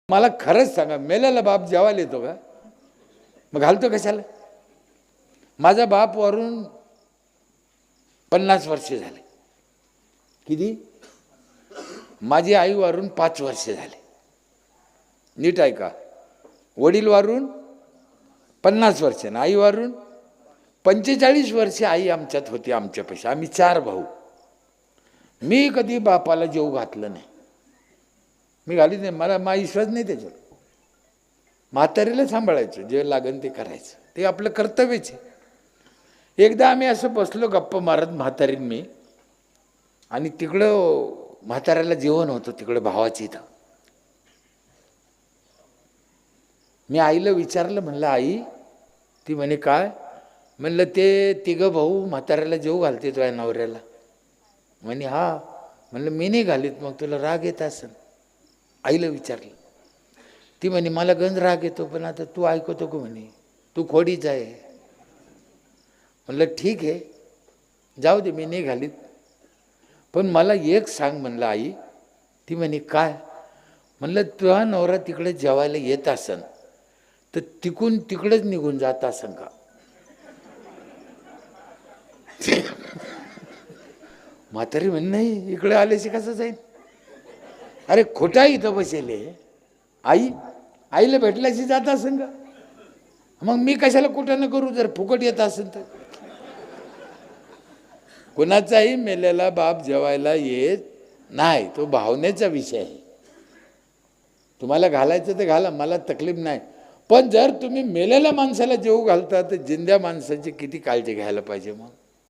मला खरंच सांगा, मेलेला बाप जेवायला येतो का? मग घालतो कशाला? माझा बाप वरून 50 वर्ष झाले. किती? माझी आई वारून 5 वर्ष झाले. नीट ऐका, वडील वारून 50 वर्ष ना, आई वारून 45 वर्ष आई आमच्यात होती. आमच्यापेक्षा आम्ही 4 भाऊ. मी कधी बापाला जेव घातलं नाही. मी घालीत नाही, मला विश्वास नाही त्याच्यावर. म्हातारीला सांभाळायचं, जे लागन ते करायचं, ते आपलं कर्तव्यच आहे. एकदा आम्ही असं बसलो गप्पा मारत, म्हातारीन मी, आणि तिकडं म्हाताऱ्याला जेवण होतं तिकडं भावाची इथं. मी आईला विचारलं, म्हणलं आई, ती म्हणे काय? म्हणलं ते 3 भाऊ म्हाताऱ्याला जेव घालते तुझ्या नवऱ्याला. म्हणे हा. म्हणलं मी नाही घालीत, मग तुला राग येत असेल. आईला विचारलं. ती म्हणे मला गंज राग येतो, पण आता तू ऐकतो का? म्हणे तू खोडीच आहे. म्हणलं ठीक आहे, जाऊ दे, मी नाही घालीत. पण मला एक सांग म्हणलं आई. ती म्हणे काय? म्हणलं तुझा नवरा तिकडे जेवायला येत असन तर तिकून तिकडेच निघून जात असन का? म्हातारी म्हणे नाही, इकडे आल्याशी कसं जाईल? अरे खोटा इथं बसेले आई, आईला भेटल्याशी जात असेल का? मग मी कशाला कुठं न करू जर फुकट येत असेल तर? कुणाचाही मेलेला बाप जेवायला येत नाही, तो भावनेचा विषय आहे. तुम्हाला घालायचं तर घाला, मला तकलीफ नाही. पण जर तुम्ही मेलेल्या माणसाला जेवू घालता तर जिंद्या माणसाची किती काळजी घ्यायला पाहिजे मग?